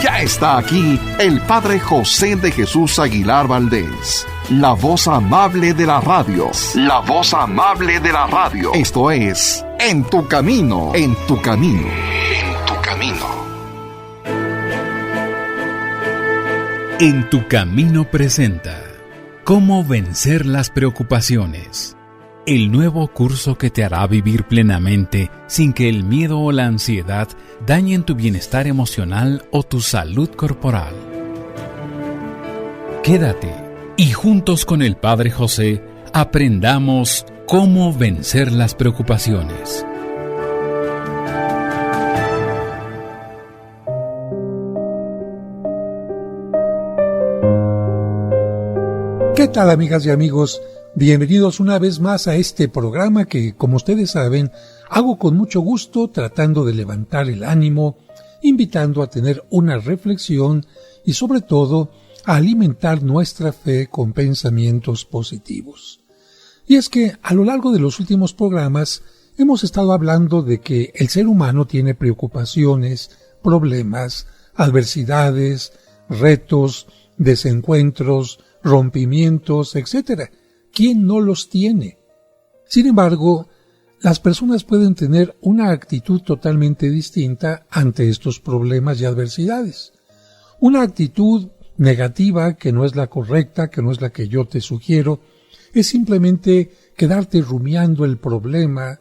Ya está aquí el Padre José de Jesús Aguilar Valdés, la voz amable de la radio. La voz amable de la radio. Esto es En tu Camino, en tu Camino, en tu Camino. En tu Camino presenta Cómo vencer las preocupaciones. El nuevo curso que te hará vivir plenamente sin que el miedo o la ansiedad dañen tu bienestar emocional o tu salud corporal. Quédate y juntos con el Padre José aprendamos cómo vencer las preocupaciones. ¿Qué tal, amigas y amigos? Bienvenidos una vez más a este programa que, como ustedes saben, hago con mucho gusto tratando de levantar el ánimo, invitando a tener una reflexión y sobre todo a alimentar nuestra fe con pensamientos positivos. Y es que a lo largo de los últimos programas hemos estado hablando de que el ser humano tiene preocupaciones, problemas, adversidades, retos, desencuentros, rompimientos, etc. ¿Quién no los tiene? Sin embargo, las personas pueden tener una actitud totalmente distinta ante estos problemas y adversidades. Una actitud negativa, que no es la correcta, que no es la que yo te sugiero, es simplemente quedarte rumiando el problema,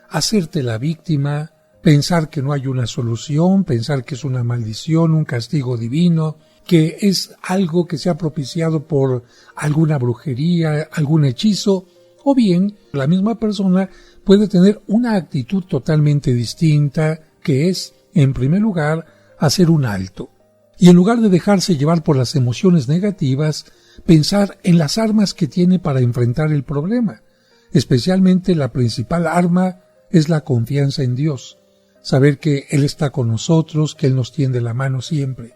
hacerte la víctima, pensar que no hay una solución, pensar que es una maldición, un castigo divino, que es algo que se ha propiciado por alguna brujería, algún hechizo, o bien la misma persona puede tener una actitud totalmente distinta, que es, en primer lugar, hacer un alto. Y en lugar de dejarse llevar por las emociones negativas, pensar en las armas que tiene para enfrentar el problema. Especialmente la principal arma es la confianza en Dios, saber que Él está con nosotros, que Él nos tiende la mano siempre.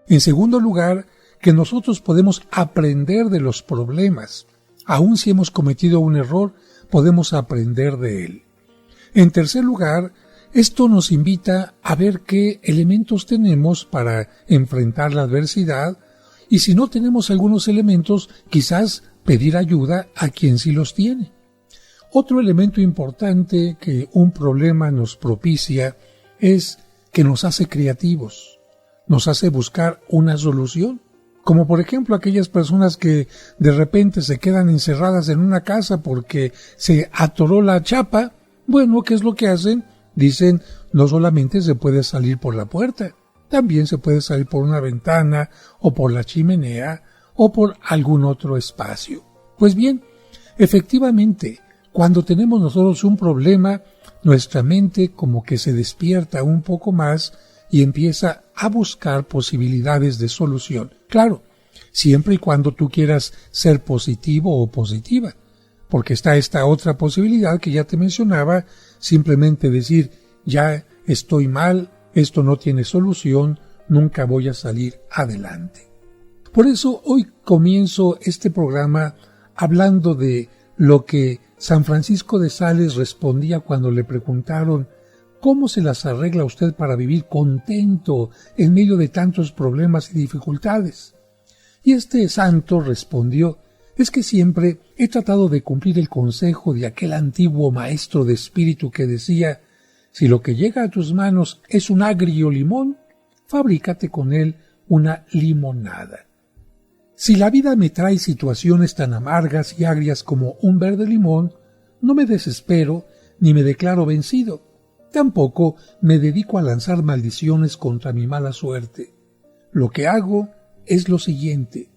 En segundo lugar, que nosotros podemos aprender de los problemas. Aun si hemos cometido un error, podemos aprender de él. En tercer lugar, esto nos invita a ver qué elementos tenemos para enfrentar la adversidad y si no tenemos algunos elementos, quizás pedir ayuda a quien sí los tiene. Otro elemento importante que un problema nos propicia es que nos hace creativos. Nos hace buscar una solución, como por ejemplo aquellas personas que de repente se quedan encerradas en una casa porque se atoró la chapa. Bueno, ¿qué es lo que hacen? Dicen, no solamente se puede salir por la puerta, también se puede salir por una ventana o por la chimenea o por algún otro espacio. Pues bien, efectivamente, cuando tenemos nosotros un problema, nuestra mente como que se despierta un poco más y empieza a buscar posibilidades de solución. Claro, siempre y cuando tú quieras ser positivo o positiva, porque está esta otra posibilidad que ya te mencionaba, simplemente decir, ya estoy mal, esto no tiene solución, nunca voy a salir adelante. Por eso hoy comienzo este programa hablando de lo que San Francisco de Sales respondía cuando le preguntaron ¿cómo se las arregla usted para vivir contento en medio de tantos problemas y dificultades? Y este santo respondió, es que siempre he tratado de cumplir el consejo de aquel antiguo maestro de espíritu que decía, si lo que llega a tus manos es un agrio limón, fabrícate con él una limonada. Si la vida me trae situaciones tan amargas y agrias como un verde limón, no me desespero ni me declaro vencido. Tampoco me dedico a lanzar maldiciones contra mi mala suerte. Lo que hago es lo siguiente.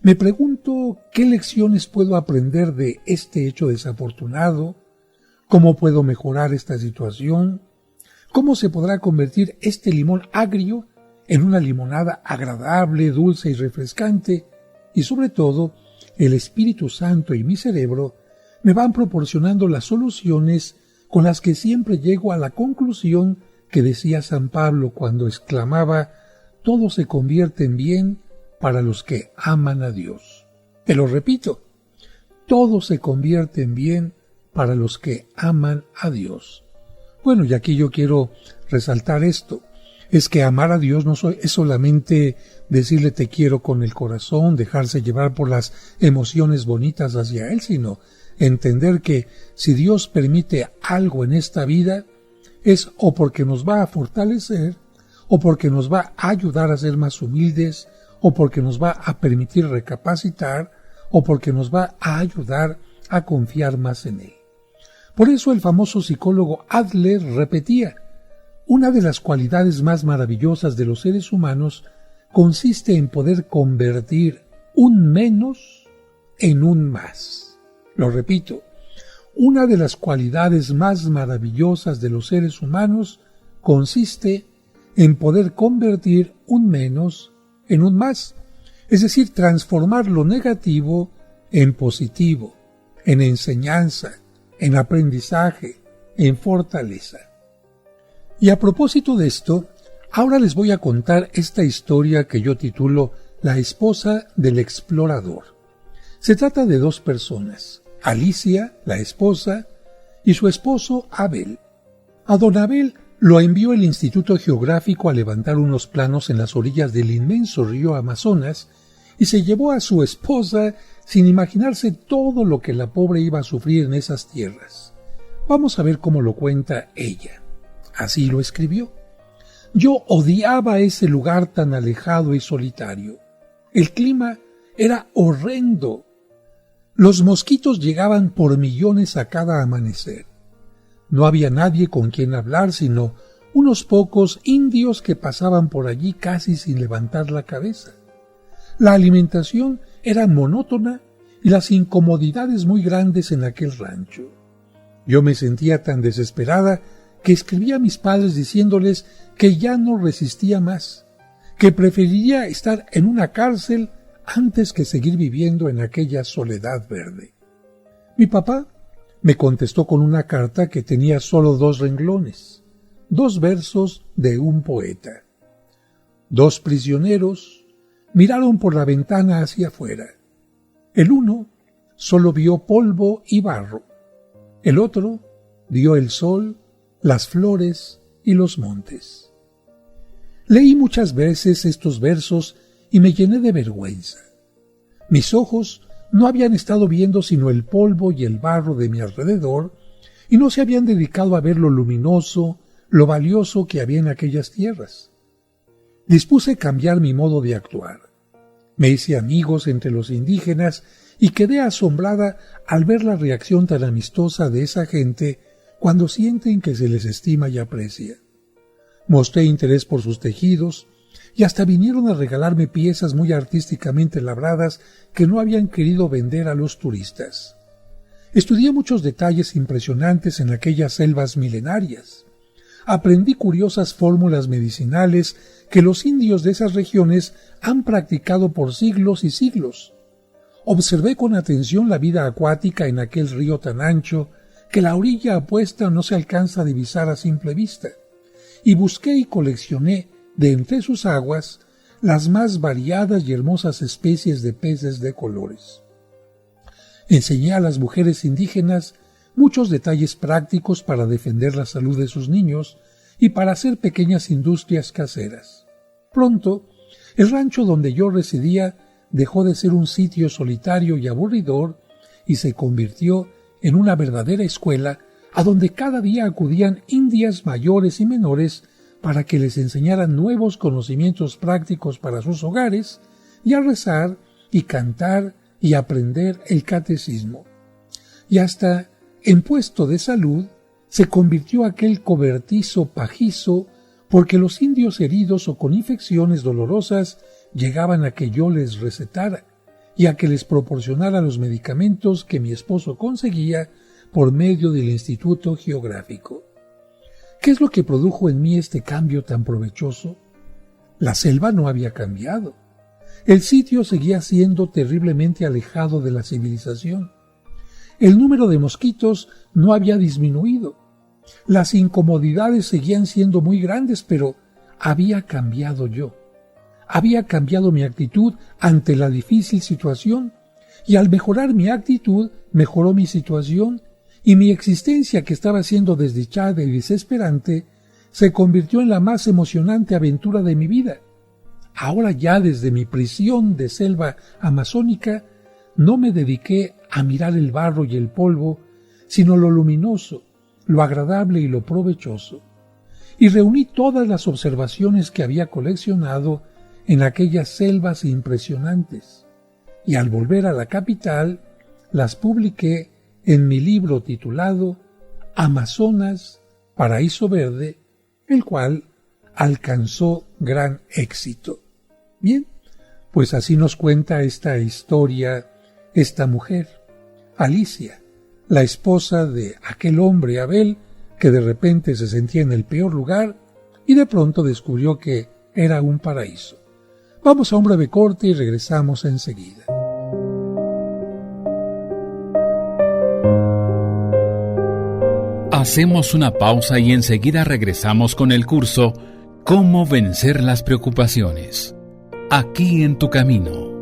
Me pregunto qué lecciones puedo aprender de este hecho desafortunado, cómo puedo mejorar esta situación, cómo se podrá convertir este limón agrio en una limonada agradable, dulce y refrescante, y sobre todo, el Espíritu Santo y mi cerebro me van proporcionando las soluciones con las que siempre llego a la conclusión que decía San Pablo cuando exclamaba, todo se convierte en bien para los que aman a Dios. Te lo repito, todo se convierte en bien para los que aman a Dios. Bueno, y aquí yo quiero resaltar esto. es que amar a Dios no es solamente decirle te quiero con el corazón, dejarse llevar por las emociones bonitas hacia Él, sino entender que si Dios permite algo en esta vida, es o porque nos va a fortalecer, o porque nos va a ayudar a ser más humildes, o porque nos va a permitir recapacitar, o porque nos va a ayudar a confiar más en Él. Por eso el famoso psicólogo Adler repetía: una de las cualidades más maravillosas de los seres humanos consiste en poder convertir un menos en un más. Lo repito, una de las cualidades más maravillosas de los seres humanos consiste en poder convertir un menos en un más, es decir, transformar lo negativo en positivo, en enseñanza, en aprendizaje, en fortaleza. Y a propósito de esto, ahora les voy a contar esta historia que yo titulo La esposa del explorador. Se trata de dos personas, Alicia, la esposa, y su esposo Abel. A don Abel lo envió el Instituto Geográfico a levantar unos planos en las orillas del inmenso río Amazonas y se llevó a su esposa sin imaginarse todo lo que la pobre iba a sufrir en esas tierras. Vamos a ver cómo lo cuenta ella. Así lo escribió. Yo odiaba ese lugar tan alejado y solitario. El clima era horrendo. Los mosquitos llegaban por millones a cada amanecer. No había nadie con quien hablar, sino unos pocos indios que pasaban por allí casi sin levantar la cabeza. La alimentación era monótona y las incomodidades muy grandes en aquel rancho. Yo me sentía tan desesperada que escribí a mis padres diciéndoles que ya no resistía más, que preferiría estar en una cárcel antes que seguir viviendo en aquella soledad verde. Mi papá me contestó con una carta que tenía solo 2 renglones, 2 versos de un poeta. 2 prisioneros miraron por la ventana hacia afuera. El uno solo vio polvo y barro, el otro vio el sol, las flores y los montes. Leí muchas veces estos versos y me llené de vergüenza. Mis ojos no habían estado viendo sino el polvo y el barro de mi alrededor y no se habían dedicado a ver lo luminoso, lo valioso que había en aquellas tierras. Dispuse cambiar mi modo de actuar. Me hice amigos entre los indígenas y quedé asombrada al ver la reacción tan amistosa de esa gente cuando sienten que se les estima y aprecia. Mostré interés por sus tejidos y hasta vinieron a regalarme piezas muy artísticamente labradas que no habían querido vender a los turistas. Estudié muchos detalles impresionantes en aquellas selvas milenarias. Aprendí curiosas fórmulas medicinales que los indios de esas regiones han practicado por siglos y siglos. Observé con atención la vida acuática en aquel río tan ancho que la orilla opuesta no se alcanza a divisar a simple vista, y busqué y coleccioné de entre sus aguas las más variadas y hermosas especies de peces de colores. Enseñé a las mujeres indígenas muchos detalles prácticos para defender la salud de sus niños y para hacer pequeñas industrias caseras. Pronto, el rancho donde yo residía dejó de ser un sitio solitario y aburridor y se convirtió en una verdadera escuela a donde cada día acudían indias mayores y menores para que les enseñaran nuevos conocimientos prácticos para sus hogares y a rezar y cantar y aprender el catecismo. Y hasta en puesto de salud se convirtió aquel cobertizo pajizo porque los indios heridos o con infecciones dolorosas llegaban a que yo les recetara y a que les proporcionara los medicamentos que mi esposo conseguía por medio del Instituto Geográfico. ¿Qué es lo que produjo en mí este cambio tan provechoso? La selva no había cambiado. El sitio seguía siendo terriblemente alejado de la civilización. El número de mosquitos no había disminuido. Las incomodidades seguían siendo muy grandes, pero había cambiado yo. Había cambiado mi actitud ante la difícil situación, y al mejorar mi actitud, mejoró mi situación, y mi existencia, que estaba siendo desdichada y desesperante, se convirtió en la más emocionante aventura de mi vida. Ahora ya desde mi prisión de selva amazónica no me dediqué a mirar el barro y el polvo, sino lo luminoso, lo agradable y lo provechoso. Y reuní todas las observaciones que había coleccionado en aquellas selvas impresionantes. Y al volver a la capital, las publiqué en mi libro titulado Amazonas, Paraíso Verde, el cual alcanzó gran éxito. Bien, pues así nos cuenta esta historia esta mujer, Alicia, la esposa de aquel hombre Abel que de repente se sentía en el peor lugar y de pronto descubrió que era un paraíso. Vamos a un breve corte y regresamos enseguida. Hacemos una pausa y enseguida regresamos con el curso Cómo vencer las preocupaciones. Aquí en tu camino.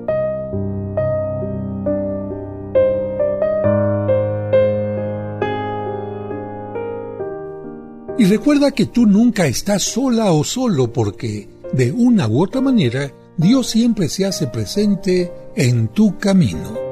Y recuerda que tú nunca estás sola o solo porque, de una u otra manera, Dios siempre se hace presente en tu camino.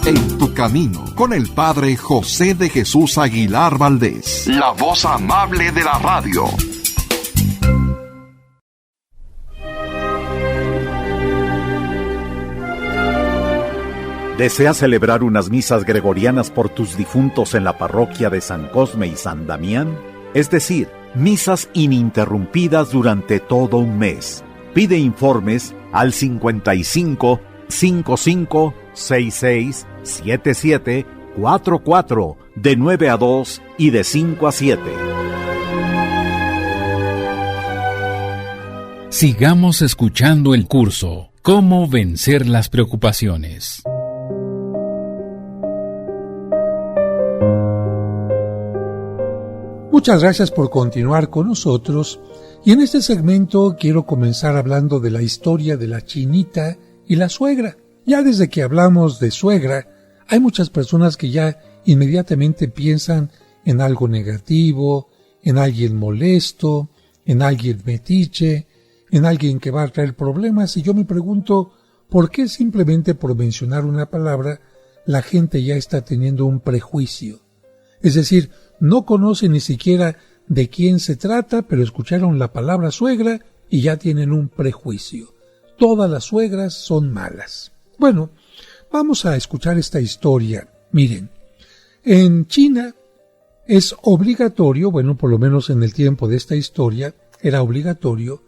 En tu camino, con el Padre José de Jesús Aguilar Valdés, la voz amable de la radio. ¿Deseas celebrar unas misas gregorianas por tus difuntos en la parroquia de San Cosme y San Damián? Es decir, misas ininterrumpidas durante todo un mes. Pide informes al 55 55 66 77 44 de 9 a 2 y de 5 a 7. Sigamos escuchando el curso Cómo vencer las preocupaciones. Muchas gracias por continuar con nosotros y en este segmento quiero comenzar hablando de la historia de la chinita y la suegra. Ya desde que hablamos de suegra, hay muchas personas que ya inmediatamente piensan en algo negativo, en alguien molesto, en alguien metiche, en alguien que va a traer problemas, y yo me pregunto, ¿por qué simplemente por mencionar una palabra la gente ya está teniendo un prejuicio? Es decir, no conoce ni siquiera de quién se trata, pero escucharon la palabra suegra y ya tienen un prejuicio. Todas las suegras son malas. Bueno, vamos a escuchar esta historia. Miren, en China es obligatorio, bueno, por lo menos en el tiempo de esta historia, era obligatorio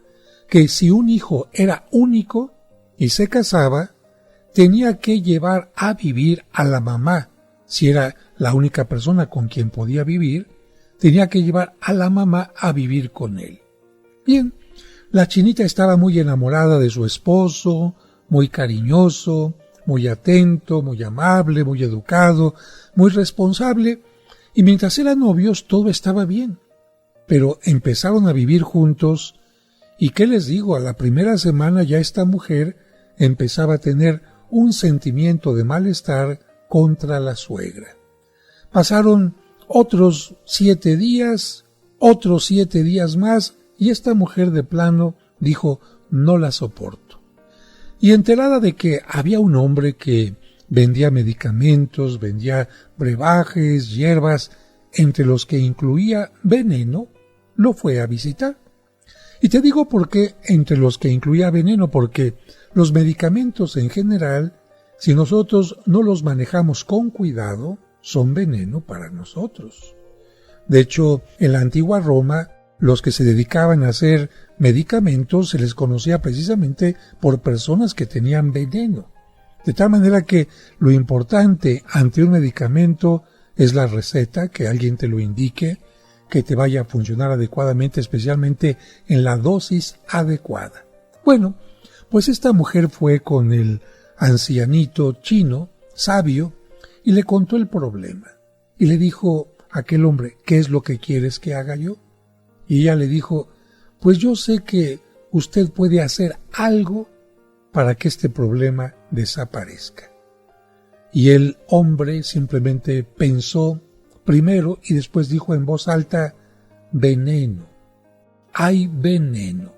que si un hijo era único y se casaba, tenía que llevar a vivir a la mamá. Si era la única persona con quien podía vivir, tenía que llevar a la mamá a vivir con él. Bien, la chinita estaba muy enamorada de su esposo, muy cariñoso, muy atento, muy amable, muy educado, muy responsable, y mientras eran novios todo estaba bien. Pero empezaron a vivir juntos, y ¿qué les digo? A la primera semana ya esta mujer empezaba a tener un sentimiento de malestar contra la suegra. Pasaron otros 7 días, otros 7 días más, y esta mujer de plano dijo, no la soporto. Y enterada de que había un hombre que vendía medicamentos, vendía brebajes, hierbas, entre los que incluía veneno, lo fue a visitar. Y te digo por qué entre los que incluía veneno, porque los medicamentos en general, si nosotros no los manejamos con cuidado, son veneno para nosotros. De hecho, en la antigua Roma, los que se dedicaban a hacer medicamentos se les conocía precisamente por personas que tenían veneno. De tal manera que lo importante ante un medicamento es la receta, que alguien te lo indique, que te vaya a funcionar adecuadamente, especialmente en la dosis adecuada. Bueno, pues esta mujer fue con el ancianito chino, sabio, y le contó el problema. Y le dijo a aquel hombre, ¿qué es lo que quieres que haga yo? Y ella le dijo, pues yo sé que usted puede hacer algo para que este problema desaparezca. Y el hombre simplemente pensó primero y después dijo en voz alta, veneno. Hay veneno.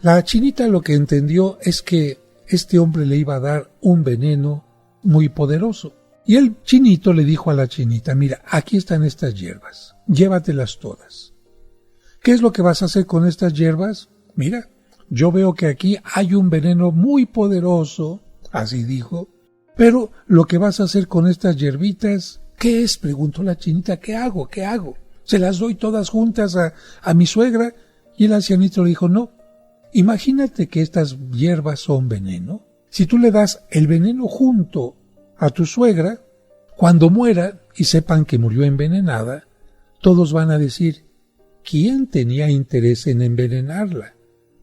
La chinita lo que entendió es que este hombre le iba a dar un veneno muy poderoso. Y el chinito le dijo a la chinita, mira, aquí están estas hierbas, llévatelas todas. ¿Qué es lo que vas a hacer con estas hierbas? Mira, yo veo que aquí hay un veneno muy poderoso, así dijo, pero lo que vas a hacer con estas hierbitas, ¿qué es? Preguntó la chinita, ¿qué hago? ¿Qué hago? ¿Se las doy todas juntas a mi suegra? Y el ancianito le dijo, no, imagínate que estas hierbas son veneno. Si tú le das el veneno junto a tu suegra, cuando muera y sepan que murió envenenada, todos van a decir, ¿quién tenía interés en envenenarla?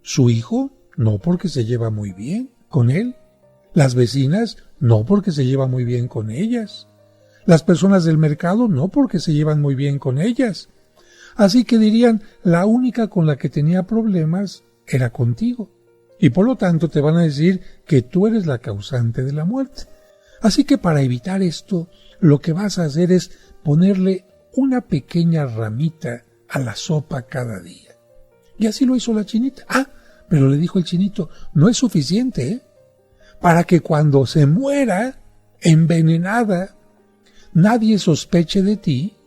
¿Su hijo? No, porque se lleva muy bien con él. ¿Las vecinas? No, porque se lleva muy bien con ellas. ¿Las personas del mercado? No, porque se llevan muy bien con ellas. Así que dirían, la única con la que tenía problemas era contigo. Y por lo tanto te van a decir que tú eres la causante de la muerte. Así que para evitar esto, lo que vas a hacer es ponerle una pequeña ramita a la sopa cada día. Y así lo hizo la chinita. Pero le dijo el chinito, no es suficiente, ¿eh? Para que cuando se muera envenenada, nadie sospeche de ti,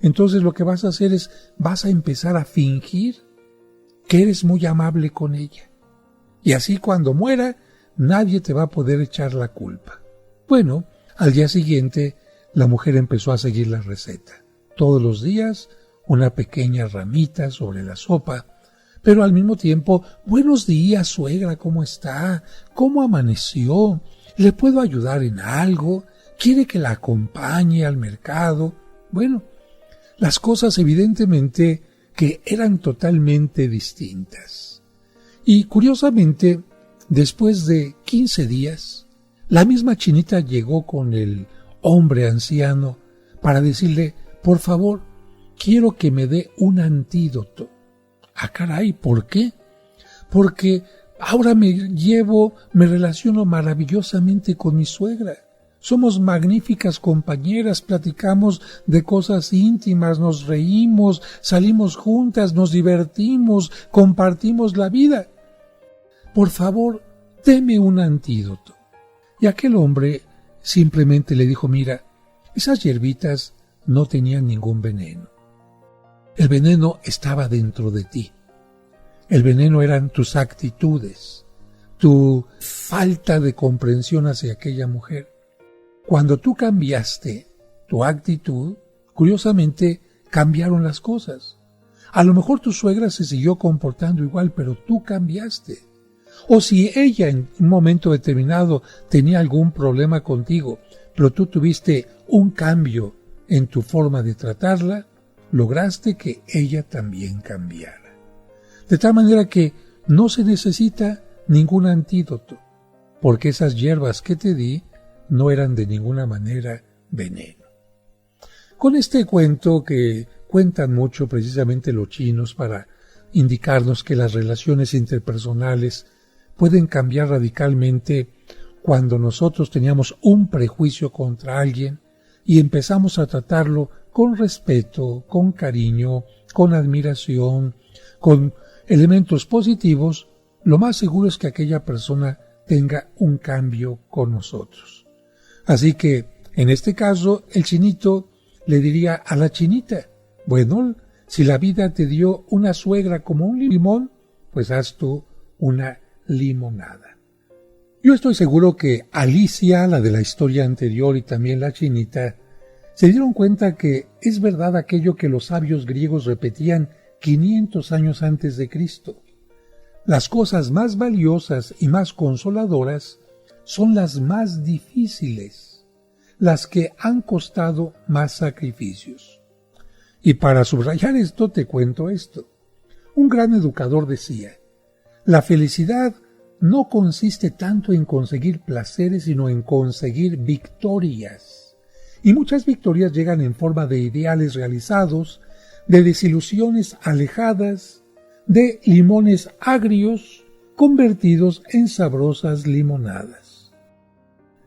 entonces lo que vas a hacer es, vas a empezar a fingir que eres muy amable con ella. Y así cuando muera, nadie te va a poder echar la culpa. Bueno, al día siguiente, la mujer empezó a seguir la receta. Todos los días, una pequeña ramita sobre la sopa, pero al mismo tiempo, buenos días, suegra, ¿cómo está? ¿Cómo amaneció? ¿Le puedo ayudar en algo? ¿Quiere que la acompañe al mercado? Bueno, las cosas evidentemente que eran totalmente distintas. Y curiosamente, después de 15 días, la misma chinita llegó con el hombre anciano para decirle, por favor, quiero que me dé un antídoto. Caray, ¿por qué? Porque ahora me relaciono maravillosamente con mi suegra. Somos magníficas compañeras, platicamos de cosas íntimas, nos reímos, salimos juntas, nos divertimos, compartimos la vida. Por favor, deme un antídoto. Y aquel hombre simplemente le dijo, mira, esas hierbitas no tenían ningún veneno. El veneno estaba dentro de ti. El veneno eran tus actitudes, tu falta de comprensión hacia aquella mujer. Cuando tú cambiaste tu actitud, curiosamente cambiaron las cosas. A lo mejor tu suegra se siguió comportando igual, pero tú cambiaste. O si ella en un momento determinado tenía algún problema contigo, pero tú tuviste un cambio en tu forma de tratarla, lograste que ella también cambiara. De tal manera que no se necesita ningún antídoto, porque esas hierbas que te di no eran de ninguna manera veneno. Con este cuento que cuentan mucho precisamente los chinos para indicarnos que las relaciones interpersonales pueden cambiar radicalmente cuando nosotros teníamos un prejuicio contra alguien y empezamos a tratarlo con respeto, con cariño, con admiración, con elementos positivos, lo más seguro es que aquella persona tenga un cambio con nosotros. Así que, en este caso, el chinito le diría a la chinita, bueno, si la vida te dio una suegra como un limón, pues haz tú una limonada. Yo estoy seguro que Alicia, la de la historia anterior, y también la chinita, se dieron cuenta que es verdad aquello que los sabios griegos repetían 500 años antes de Cristo. Las cosas más valiosas y más consoladoras son las más difíciles, las que han costado más sacrificios. Y para subrayar esto te cuento esto. Un gran educador decía, la felicidad no consiste tanto en conseguir placeres, sino en conseguir victorias. y muchas victorias llegan en forma de ideales realizados, de desilusiones alejadas, de limones agrios convertidos en sabrosas limonadas.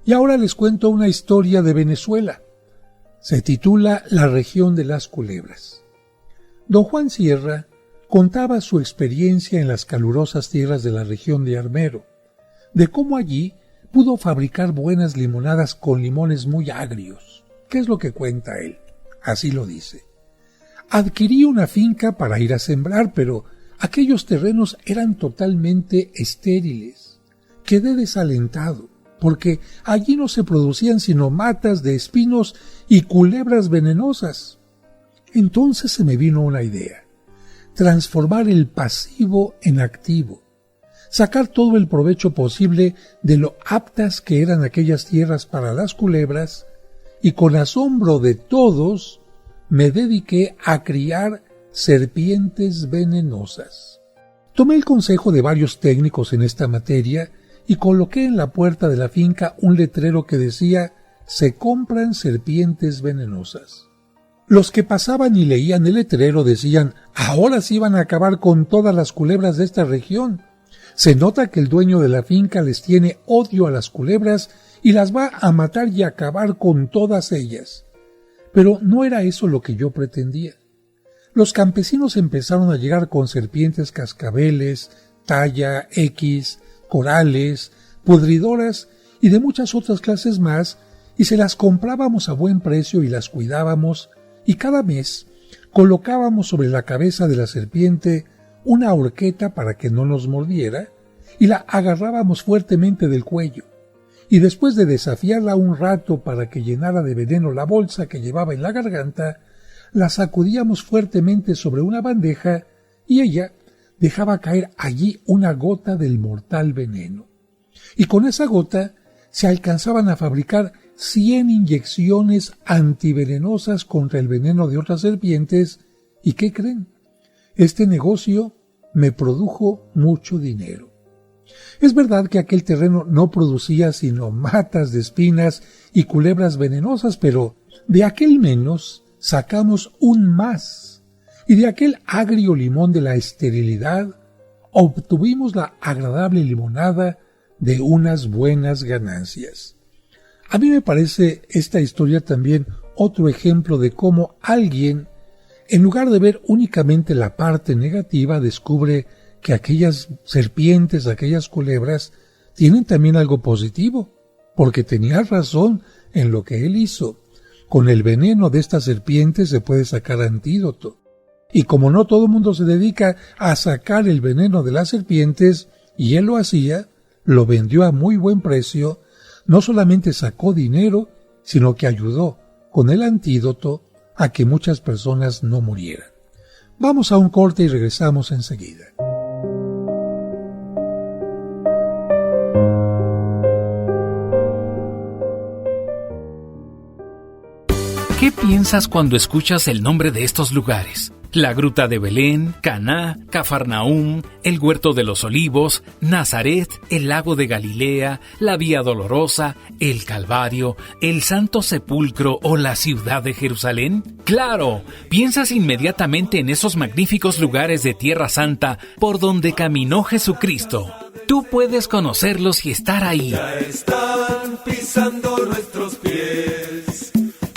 Y ahora les cuento una historia de Venezuela. Se titula La región de las culebras. Don Juan Sierra contaba su experiencia en las calurosas tierras de la región de Armero, de cómo allí pudo fabricar buenas limonadas con limones muy agrios. ¿Qué es lo que cuenta él? Así lo dice. Adquirí una finca para ir a sembrar, pero aquellos terrenos eran totalmente estériles. Quedé desalentado, porque allí no se producían sino matas de espinos y culebras venenosas. Entonces se me vino una idea: transformar el pasivo en activo, sacar todo el provecho posible de lo aptas que eran aquellas tierras para las culebras, y con asombro de todos me dediqué a criar serpientes venenosas. Tomé el consejo de varios técnicos en esta materia y coloqué en la puerta de la finca un letrero que decía: se compran serpientes venenosas. Los que pasaban y leían el letrero decían: ahora sí van a acabar con todas las culebras de esta región. Se nota que el dueño de la finca les tiene odio a las culebras y las va a matar y acabar con todas ellas. Pero no era eso lo que yo pretendía. Los campesinos empezaron a llegar con serpientes cascabeles, talla X, corales, pudridoras y de muchas otras clases más, y se las comprábamos a buen precio y las cuidábamos, y cada mes colocábamos sobre la cabeza de la serpiente una horqueta para que no nos mordiera, y la agarrábamos fuertemente del cuello, y después de desafiarla un rato para que llenara de veneno la bolsa que llevaba en la garganta, la sacudíamos fuertemente sobre una bandeja y ella dejaba caer allí una gota del mortal veneno. Y con esa gota se alcanzaban a fabricar 100 inyecciones antivenenosas contra el veneno de otras serpientes. ¿Y qué creen? Este negocio me produjo mucho dinero. Es verdad que aquel terreno no producía sino matas de espinas y culebras venenosas, pero de aquel menos sacamos un más, y de aquel agrio limón de la esterilidad obtuvimos la agradable limonada de unas buenas ganancias. A mí me parece esta historia también otro ejemplo de cómo alguien, en lugar de ver únicamente la parte negativa, descubre que aquellas serpientes, aquellas culebras, tienen también algo positivo, porque tenía razón en lo que él hizo. Con el veneno de estas serpientes se puede sacar antídoto. Y como no todo el mundo se dedica a sacar el veneno de las serpientes, y él lo hacía, lo vendió a muy buen precio, no solamente sacó dinero, sino que ayudó con el antídoto a que muchas personas no murieran. Vamos a un corte y regresamos enseguida. ¿Qué piensas cuando escuchas el nombre de estos lugares? La Gruta de Belén, Caná, Cafarnaúm, el Huerto de los Olivos, Nazaret, el Lago de Galilea, la Vía Dolorosa, el Calvario, el Santo Sepulcro o la ciudad de Jerusalén. ¡Claro! Piensas inmediatamente en esos magníficos lugares de Tierra Santa por donde caminó Jesucristo. Tú puedes conocerlos y estar ahí. Ya están pisando nuestros pies,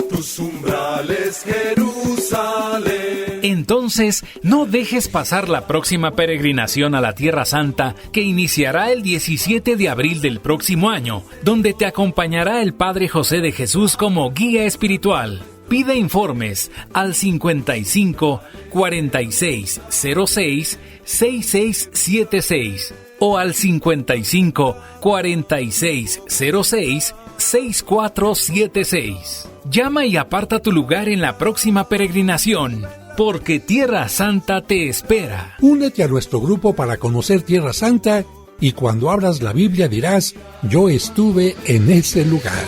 tus umbrales, Jerusalén. Entonces, no dejes pasar la próxima peregrinación a la Tierra Santa, que iniciará el 17 de abril del próximo año, donde te acompañará el Padre José de Jesús como guía espiritual. Pide informes al 55 46 06 6676 o al 55 46 06 6476. Llama y aparta tu lugar en la próxima peregrinación, porque Tierra Santa te espera. Únete a nuestro grupo para conocer Tierra Santa y cuando abras la Biblia dirás: yo estuve en ese lugar.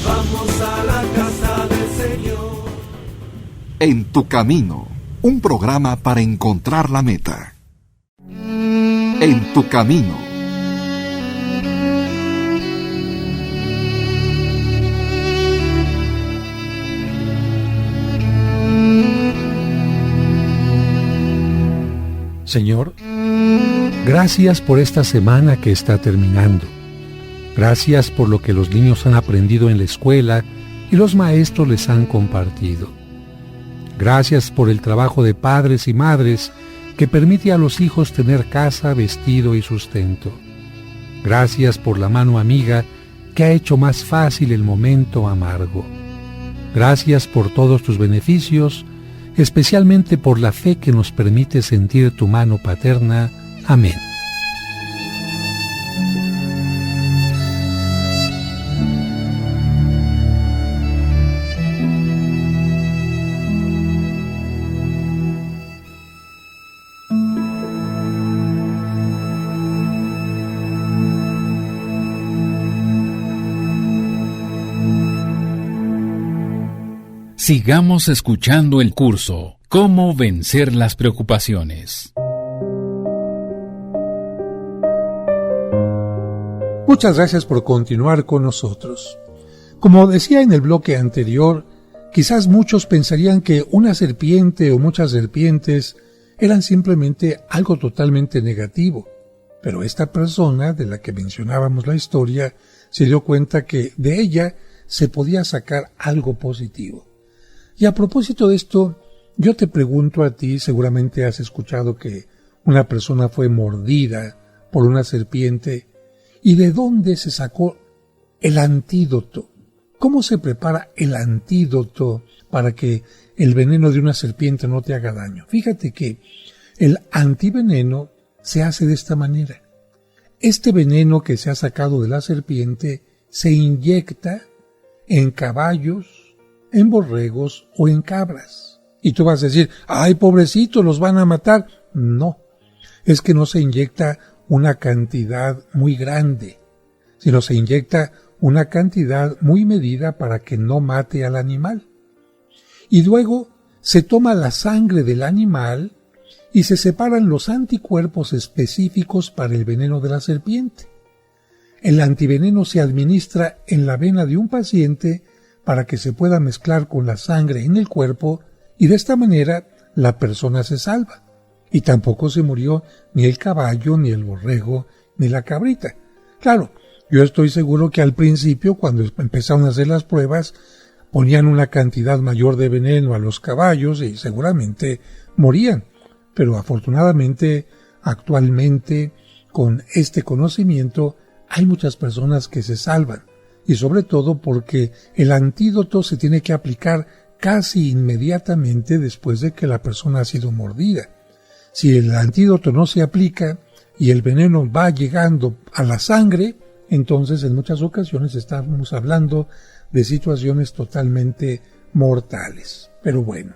Vamos a la casa del Señor. En tu camino, un programa para encontrar la meta. En tu camino. Señor, gracias por esta semana que está terminando. Gracias por lo que los niños han aprendido en la escuela y los maestros les han compartido. Gracias por el trabajo de padres y madres que permite a los hijos tener casa, vestido y sustento. Gracias por la mano amiga que ha hecho más fácil el momento amargo. Gracias por todos tus beneficios, especialmente por la fe que nos permite sentir tu mano paterna. Amén. Sigamos escuchando el curso ¿Cómo vencer las preocupaciones? Muchas gracias por continuar con nosotros. Como decía en el bloque anterior, quizás muchos pensarían que una serpiente o muchas serpientes eran simplemente algo totalmente negativo, pero esta persona de la que mencionábamos la historia se dio cuenta que de ella se podía sacar algo positivo. Y a propósito de esto, yo te pregunto a ti, seguramente has escuchado que una persona fue mordida por una serpiente, ¿y de dónde se sacó el antídoto? ¿Cómo se prepara el antídoto para que el veneno de una serpiente no te haga daño? Fíjate que el antiveneno se hace de esta manera. Este veneno que se ha sacado de la serpiente se inyecta en caballos, en borregos o en cabras. Y tú vas a decir, ¡ay, pobrecito, los van a matar! No, es que no se inyecta una cantidad muy grande, sino se inyecta una cantidad muy medida para que no mate al animal. Y luego se toma la sangre del animal y se separan los anticuerpos específicos para el veneno de la serpiente. El antiveneno se administra en la vena de un paciente para que se pueda mezclar con la sangre en el cuerpo y de esta manera la persona se salva. Y tampoco se murió ni el caballo, ni el borrego, ni la cabrita. Claro, yo estoy seguro que al principio, cuando empezaron a hacer las pruebas, ponían una cantidad mayor de veneno a los caballos y seguramente morían. Pero afortunadamente, actualmente, con este conocimiento, hay muchas personas que se salvan. Y sobre todo porque el antídoto se tiene que aplicar casi inmediatamente después de que la persona ha sido mordida. Si el antídoto no se aplica y el veneno va llegando a la sangre, entonces en muchas ocasiones estamos hablando de situaciones totalmente mortales. Pero bueno,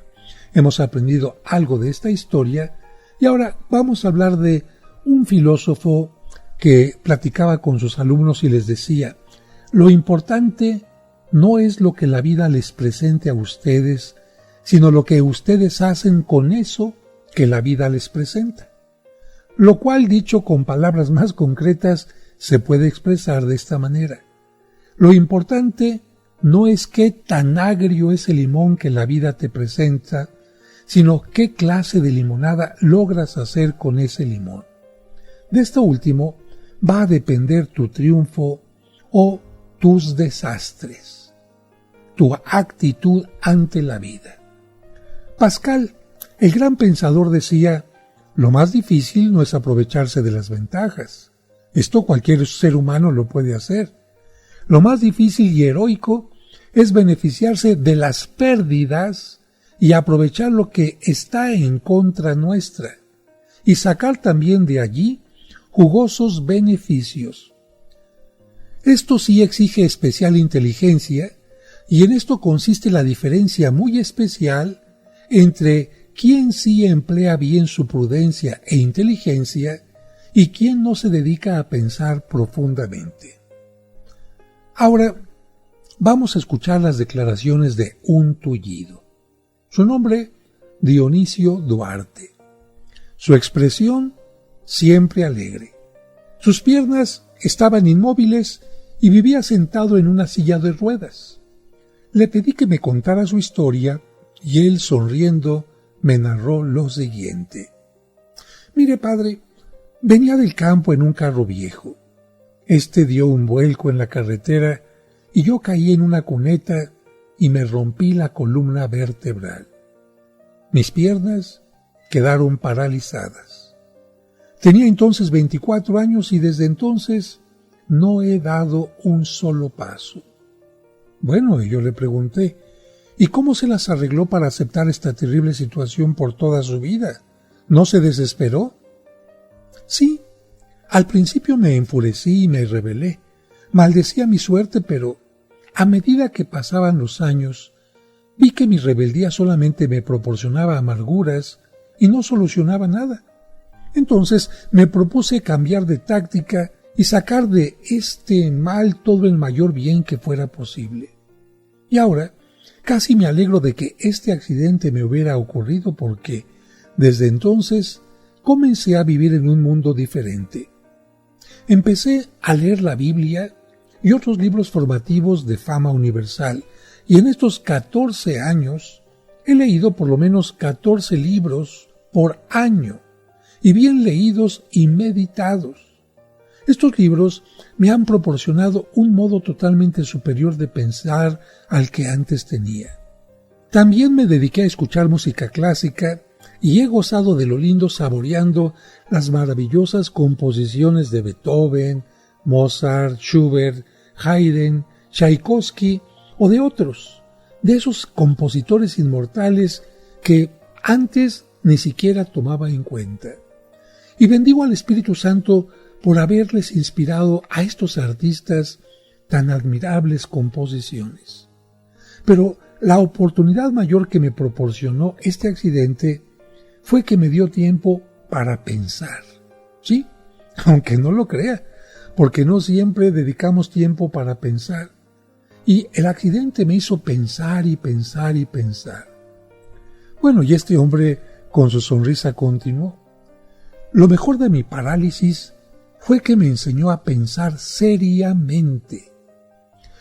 hemos aprendido algo de esta historia y ahora vamos a hablar de un filósofo que platicaba con sus alumnos y les decía: lo importante no es lo que la vida les presente a ustedes, sino lo que ustedes hacen con eso que la vida les presenta. Lo cual, dicho con palabras más concretas, se puede expresar de esta manera. Lo importante no es qué tan agrio es el limón que la vida te presenta, sino qué clase de limonada logras hacer con ese limón. De esto último va a depender tu triunfo o tus desastres, tu actitud ante la vida. Pascal, el gran pensador, decía: lo más difícil no es aprovecharse de las ventajas. Esto cualquier ser humano lo puede hacer. Lo más difícil y heroico es beneficiarse de las pérdidas y aprovechar lo que está en contra nuestra, y sacar también de allí jugosos beneficios. Esto sí exige especial inteligencia, y en esto consiste la diferencia muy especial entre quien sí emplea bien su prudencia e inteligencia y quien no se dedica a pensar profundamente. Ahora vamos a escuchar las declaraciones de un tullido. Su nombre, Dionisio Duarte. Su expresión, siempre alegre. Sus piernas estaban inmóviles y vivía sentado en una silla de ruedas. Le pedí que me contara su historia y él, sonriendo, me narró lo siguiente. Mire, padre, venía del campo en un carro viejo. Este dio un vuelco en la carretera y yo caí en una cuneta y me rompí la columna vertebral. Mis piernas quedaron paralizadas. Tenía entonces 24 años y desde entonces no he dado un solo paso. Bueno, y yo le pregunté, ¿y cómo se las arregló para aceptar esta terrible situación por toda su vida? ¿No se desesperó? Sí, al principio me enfurecí y me rebelé. Maldecía mi suerte, pero a medida que pasaban los años, vi que mi rebeldía solamente me proporcionaba amarguras y no solucionaba nada. Entonces me propuse cambiar de táctica y sacar de este mal todo el mayor bien que fuera posible. Y ahora casi me alegro de que este accidente me hubiera ocurrido porque desde entonces comencé a vivir en un mundo diferente. Empecé a leer la Biblia y otros libros formativos de fama universal, y en estos 14 años he leído por lo menos 14 libros por año, y bien leídos y meditados. Estos libros me han proporcionado un modo totalmente superior de pensar al que antes tenía. También me dediqué a escuchar música clásica y he gozado de lo lindo saboreando las maravillosas composiciones de Beethoven, Mozart, Schubert, Haydn, Tchaikovsky o de otros, de esos compositores inmortales que antes ni siquiera tomaba en cuenta. Y bendigo al Espíritu Santo por haberles inspirado a estos artistas tan admirables composiciones. Pero la oportunidad mayor que me proporcionó este accidente fue que me dio tiempo para pensar. Sí, aunque no lo crea, porque no siempre dedicamos tiempo para pensar. Y el accidente me hizo pensar y pensar y pensar. Bueno, y este hombre con su sonrisa continuó. Lo mejor de mi parálisis fue que me enseñó a pensar seriamente.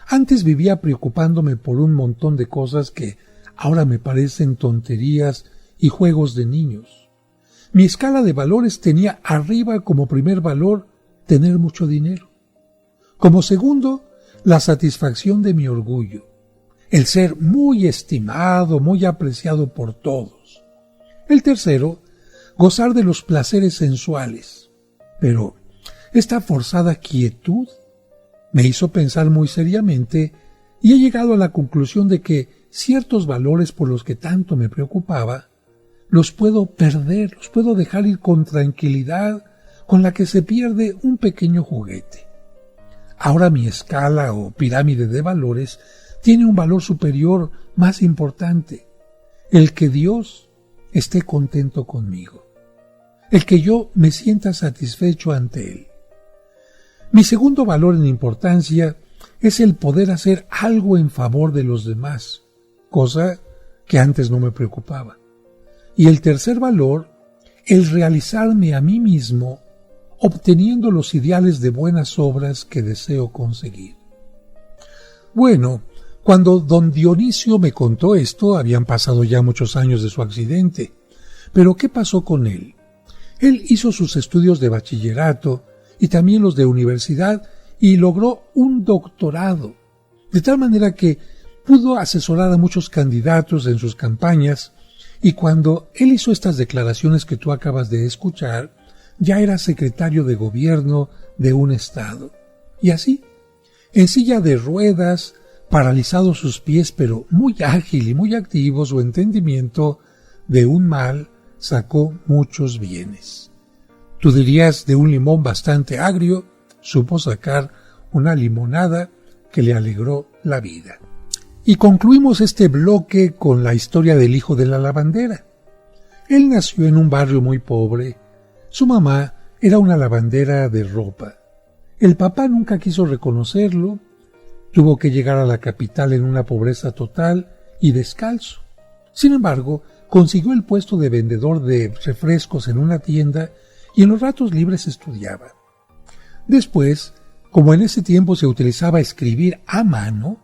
Antes vivía preocupándome por un montón de cosas que ahora me parecen tonterías y juegos de niños. Mi escala de valores tenía arriba como primer valor tener mucho dinero. Como segundo, la satisfacción de mi orgullo, el ser muy estimado, muy apreciado por todos. El tercero, gozar de los placeres sensuales. Pero esta forzada quietud me hizo pensar muy seriamente y he llegado a la conclusión de que ciertos valores por los que tanto me preocupaba los puedo perder, los puedo dejar ir con tranquilidad con la que se pierde un pequeño juguete. Ahora mi escala o pirámide de valores tiene un valor superior más importante, el que Dios esté contento conmigo, el que yo me sienta satisfecho ante Él. Mi segundo valor en importancia es el poder hacer algo en favor de los demás, cosa que antes no me preocupaba. Y el tercer valor, el realizarme a mí mismo, obteniendo los ideales de buenas obras que deseo conseguir. Bueno, cuando don Dionisio me contó esto, habían pasado ya muchos años de su accidente. Pero ¿qué pasó con él? Él hizo sus estudios de bachillerato y también los de universidad y logró un doctorado, de tal manera que pudo asesorar a muchos candidatos en sus campañas, y cuando él hizo estas declaraciones que tú acabas de escuchar, ya era secretario de gobierno de un estado. Y así, en silla de ruedas, paralizados sus pies, pero muy ágil y muy activo, su entendimiento de un mal sacó muchos bienes. Tú dirías, de un limón bastante agrio, supo sacar una limonada que le alegró la vida. Y concluimos este bloque con la historia del hijo de la lavandera. Él nació en un barrio muy pobre. Su mamá era una lavandera de ropa. El papá nunca quiso reconocerlo. Tuvo que llegar a la capital en una pobreza total y descalzo. Sin embargo, consiguió el puesto de vendedor de refrescos en una tienda y en los ratos libres estudiaba. Después, como en ese tiempo se utilizaba escribir a mano,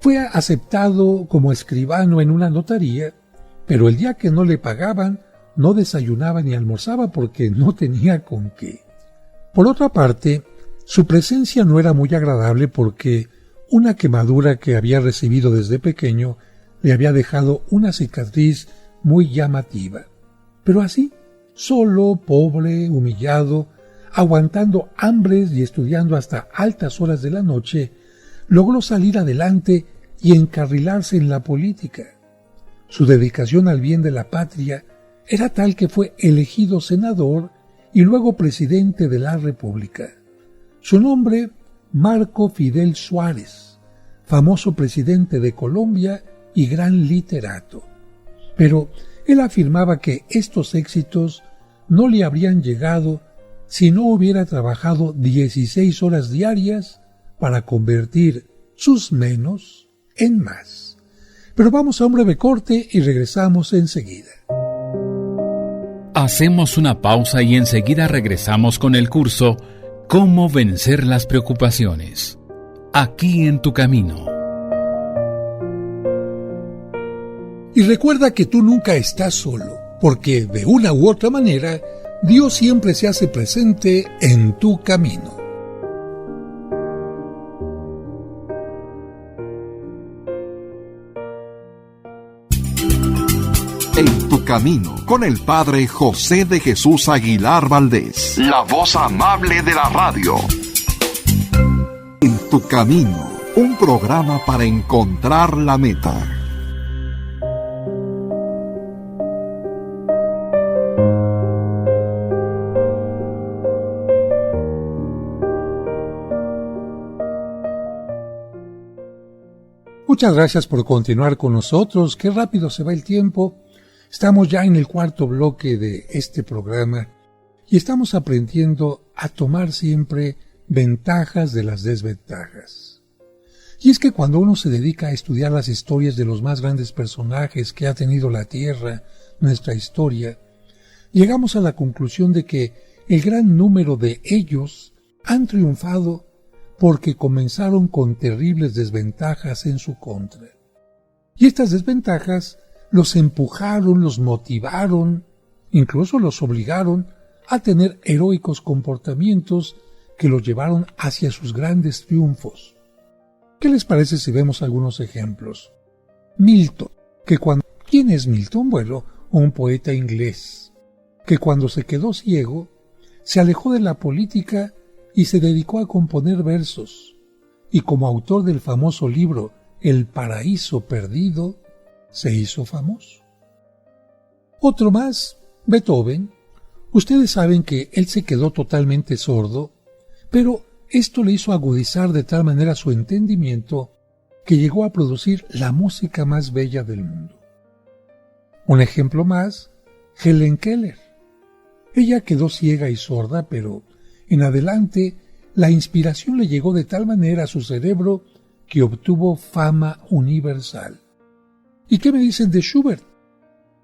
fue aceptado como escribano en una notaría, pero el día que no le pagaban, no desayunaba ni almorzaba porque no tenía con qué. Por otra parte, su presencia no era muy agradable porque una quemadura que había recibido desde pequeño le había dejado una cicatriz muy llamativa. Pero así, solo, pobre, humillado, aguantando hambres y estudiando hasta altas horas de la noche, logró salir adelante y encarrilarse en la política. Su dedicación al bien de la patria era tal que fue elegido senador y luego presidente de la República. Su nombre, Marco Fidel Suárez, famoso presidente de Colombia y gran literato. Pero él afirmaba que estos éxitos no le habrían llegado si no hubiera trabajado 16 horas diarias para convertir sus menos en más. Pero vamos a un breve corte y regresamos enseguida. Hacemos una pausa y enseguida regresamos con el curso Cómo vencer las preocupaciones. Aquí en tu camino. Y recuerda que tú nunca estás solo, porque de una u otra manera, Dios siempre se hace presente en tu camino. En tu camino, con el Padre José de Jesús Aguilar Valdés, la voz amable de la radio. En tu camino, un programa para encontrar la meta. Muchas gracias por continuar con nosotros. Qué rápido se va el tiempo. Estamos ya en el cuarto bloque de este programa y estamos aprendiendo a tomar siempre ventajas de las desventajas. Y es que cuando uno se dedica a estudiar las historias de los más grandes personajes que ha tenido la Tierra, nuestra historia, llegamos a la conclusión de que el gran número de ellos han triunfado porque comenzaron con terribles desventajas en su contra. Y estas desventajas los empujaron, los motivaron, incluso los obligaron a tener heroicos comportamientos que los llevaron hacia sus grandes triunfos. ¿Qué les parece si vemos algunos ejemplos? Milton, ¿quién es Milton? Bueno, un poeta inglés, que cuando se quedó ciego, se alejó de la política y se dedicó a componer versos, y como autor del famoso libro El Paraíso Perdido, se hizo famoso. Otro más, Beethoven. Ustedes saben que él se quedó totalmente sordo, pero esto le hizo agudizar de tal manera su entendimiento que llegó a producir la música más bella del mundo. Un ejemplo más, Helen Keller. Ella quedó ciega y sorda, pero en adelante la inspiración le llegó de tal manera a su cerebro que obtuvo fama universal. ¿Y qué me dicen de Schubert?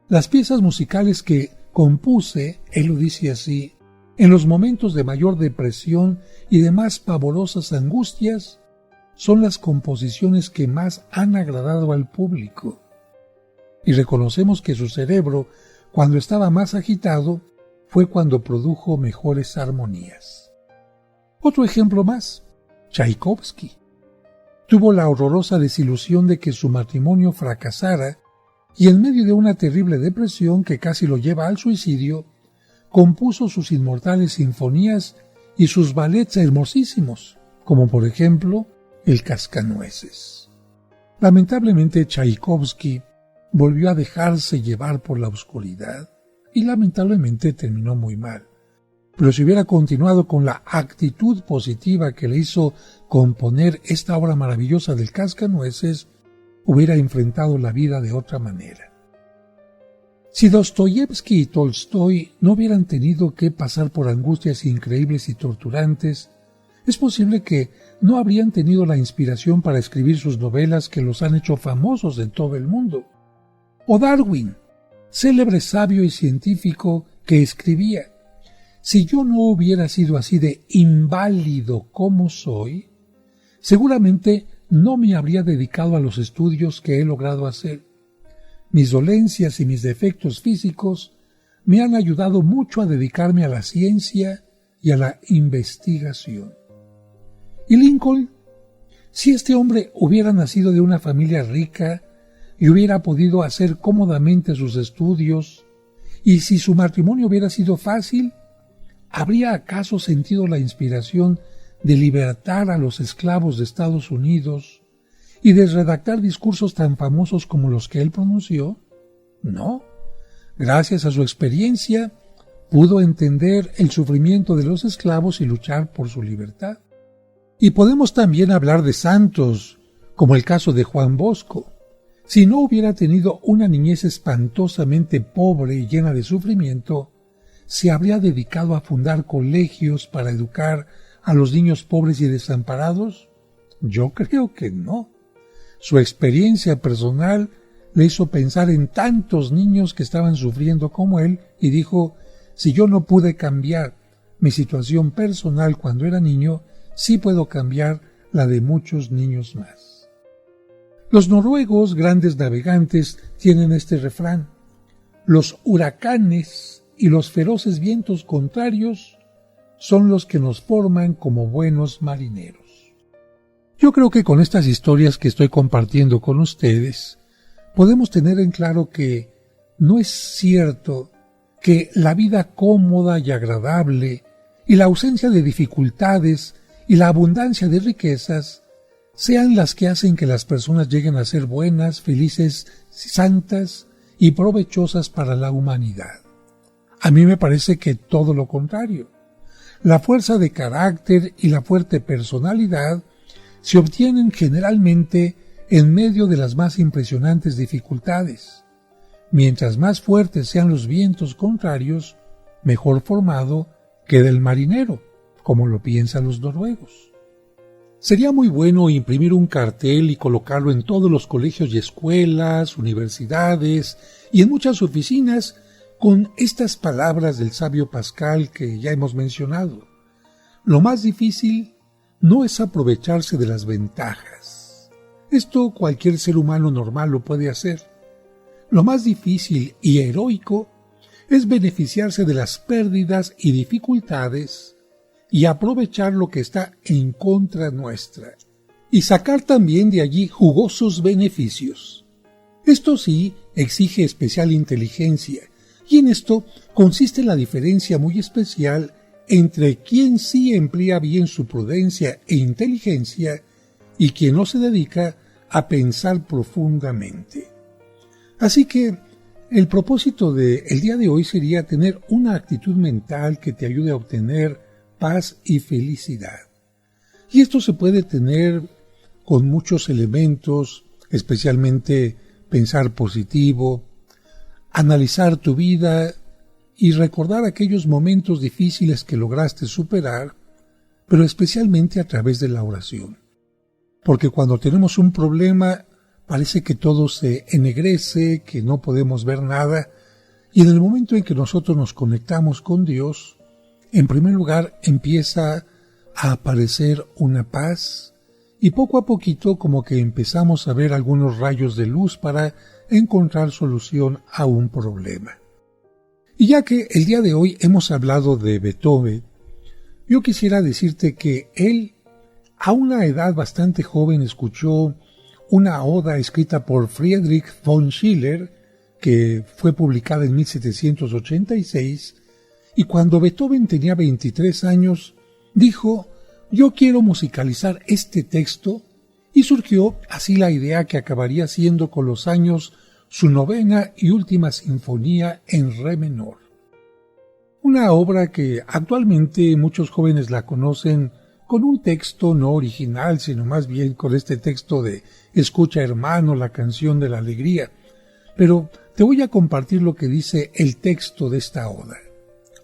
Las piezas musicales que compuse, él lo dice así, en los momentos de mayor depresión y de más pavorosas angustias, son las composiciones que más han agradado al público. Y reconocemos que su cerebro, cuando estaba más agitado, fue cuando produjo mejores armonías. Otro ejemplo más, Tchaikovsky. Tuvo la horrorosa desilusión de que su matrimonio fracasara y en medio de una terrible depresión que casi lo lleva al suicidio, compuso sus inmortales sinfonías y sus ballets hermosísimos, como por ejemplo El Cascanueces. Lamentablemente Tchaikovsky volvió a dejarse llevar por la oscuridad y lamentablemente terminó muy mal. Pero si hubiera continuado con la actitud positiva que le hizo componer esta obra maravillosa del Cascanueces, hubiera enfrentado la vida de otra manera. Si Dostoyevsky y Tolstoy no hubieran tenido que pasar por angustias increíbles y torturantes, es posible que no habrían tenido la inspiración para escribir sus novelas que los han hecho famosos en todo el mundo. O Darwin, célebre sabio y científico que escribía: si yo no hubiera sido así de inválido como soy, seguramente no me habría dedicado a los estudios que he logrado hacer. Mis dolencias y mis defectos físicos me han ayudado mucho a dedicarme a la ciencia y a la investigación. Y Lincoln, si este hombre hubiera nacido de una familia rica y hubiera podido hacer cómodamente sus estudios, y si su matrimonio hubiera sido fácil, ¿habría acaso sentido la inspiración de libertar a los esclavos de Estados Unidos y de redactar discursos tan famosos como los que él pronunció? No. Gracias a su experiencia, pudo entender el sufrimiento de los esclavos y luchar por su libertad. Y podemos también hablar de santos, como el caso de Juan Bosco. Si no hubiera tenido una niñez espantosamente pobre y llena de sufrimiento, ¿se habría dedicado a fundar colegios para educar a los niños pobres y desamparados? Yo creo que no. Su experiencia personal le hizo pensar en tantos niños que estaban sufriendo como él y dijo, si yo no pude cambiar mi situación personal cuando era niño, sí puedo cambiar la de muchos niños más. Los noruegos, grandes navegantes, tienen este refrán: los huracanes y los feroces vientos contrarios son los que nos forman como buenos marineros. Yo creo que con estas historias que estoy compartiendo con ustedes, podemos tener en claro que no es cierto que la vida cómoda y agradable y la ausencia de dificultades y la abundancia de riquezas sean las que hacen que las personas lleguen a ser buenas, felices, santas y provechosas para la humanidad. A mí me parece que todo lo contrario. La fuerza de carácter y la fuerte personalidad se obtienen generalmente en medio de las más impresionantes dificultades. Mientras más fuertes sean los vientos contrarios, mejor formado queda el marinero, como lo piensan los noruegos. Sería muy bueno imprimir un cartel y colocarlo en todos los colegios y escuelas, universidades y en muchas oficinas con estas palabras del sabio Pascal que ya hemos mencionado. Lo más difícil no es aprovecharse de las ventajas. Esto cualquier ser humano normal lo puede hacer. Lo más difícil y heroico es beneficiarse de las pérdidas y dificultades y aprovechar lo que está en contra nuestra, y sacar también de allí jugosos beneficios. Esto sí exige especial inteligencia, y en esto consiste la diferencia muy especial entre quien sí emplea bien su prudencia e inteligencia y quien no se dedica a pensar profundamente. Así que el propósito del día de hoy sería tener una actitud mental que te ayude a obtener paz y felicidad. Y esto se puede tener con muchos elementos, especialmente pensar positivo, analizar tu vida y recordar aquellos momentos difíciles que lograste superar, pero especialmente a través de la oración. Porque cuando tenemos un problema, parece que todo se ennegrece, que no podemos ver nada, y en el momento en que nosotros nos conectamos con Dios, en primer lugar empieza a aparecer una paz, y poco a poquito como que empezamos a ver algunos rayos de luz para encontrar solución a un problema. Y ya que el día de hoy hemos hablado de Beethoven, yo quisiera decirte que él, a una edad bastante joven, escuchó una oda escrita por Friedrich von Schiller, que fue publicada en 1786, y cuando Beethoven tenía 23 años, dijo: yo quiero musicalizar este texto, y surgió así la idea que acabaría siendo con los años su novena y última sinfonía en re menor. Una obra que actualmente muchos jóvenes la conocen con un texto no original, sino más bien con este texto de Escucha, hermano, la canción de la alegría. Pero te voy a compartir lo que dice el texto de esta oda.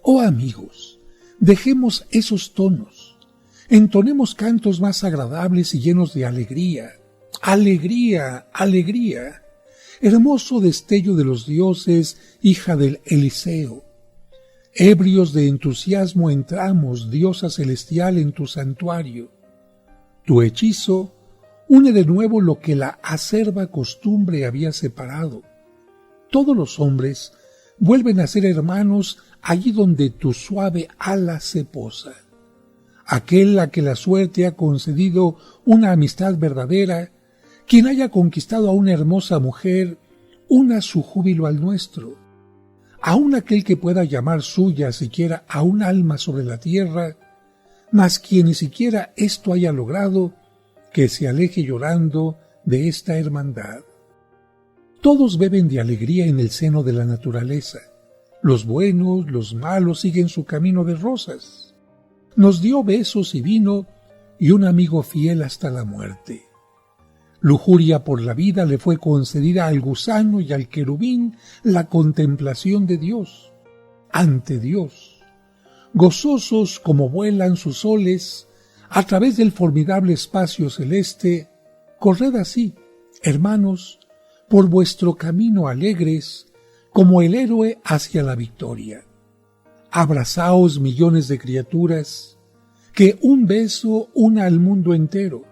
Oh amigos, dejemos esos tonos, entonemos cantos más agradables y llenos de alegría. Alegría, alegría, hermoso destello de los dioses, hija del Eliseo. Ebrios de entusiasmo entramos, diosa celestial, en tu santuario. Tu hechizo une de nuevo lo que la acerba costumbre había separado. Todos los hombres vuelven a ser hermanos allí donde tu suave ala se posa. Aquel a que la suerte ha concedido una amistad verdadera, quien haya conquistado a una hermosa mujer, una su júbilo al nuestro. Aun aquel que pueda llamar suya siquiera a un alma sobre la tierra, mas quien ni siquiera esto haya logrado, que se aleje llorando de esta hermandad. Todos beben de alegría en el seno de la naturaleza. Los buenos, los malos siguen su camino de rosas. Nos dio besos y vino y un amigo fiel hasta la muerte. Lujuria por la vida le fue concedida al gusano y al querubín la contemplación de Dios, ante Dios. Gozosos como vuelan sus soles a través del formidable espacio celeste, corred así, hermanos, por vuestro camino alegres, como el héroe hacia la victoria. Abrazaos millones de criaturas, que un beso una al mundo entero.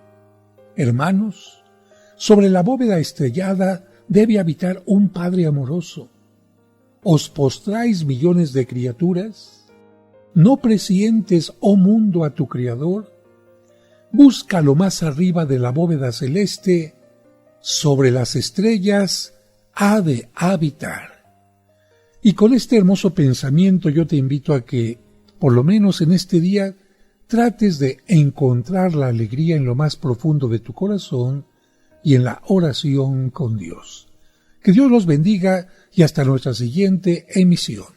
Hermanos, sobre la bóveda estrellada debe habitar un Padre amoroso. ¿Os postráis millones de criaturas? ¿No presientes, oh mundo, a tu Creador? Busca lo más arriba de la bóveda celeste, sobre las estrellas ha de habitar. Y con este hermoso pensamiento yo te invito a que, por lo menos en este día, trates de encontrar la alegría en lo más profundo de tu corazón y en la oración con Dios. Que Dios los bendiga y hasta nuestra siguiente emisión.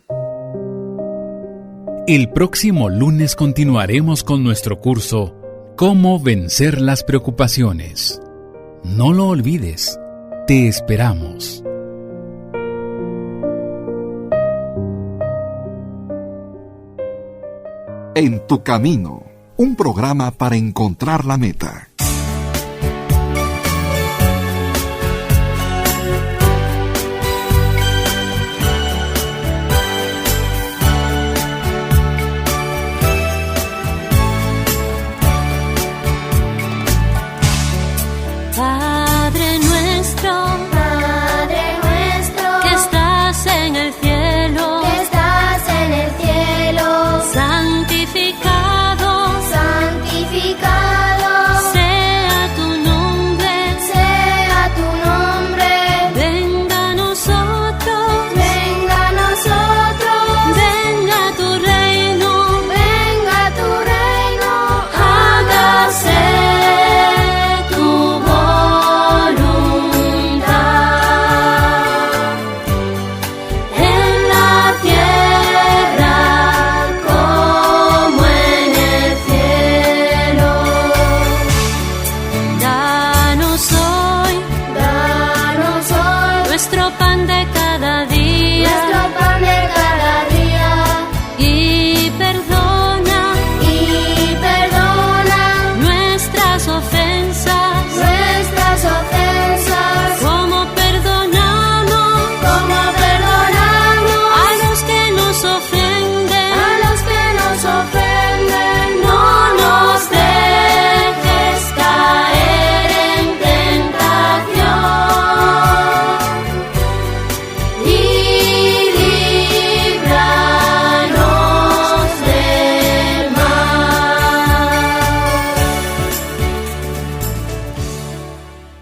El próximo lunes continuaremos con nuestro curso Cómo vencer las preocupaciones. No lo olvides, te esperamos. En tu camino, un programa para encontrar la meta.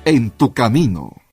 En tu camino.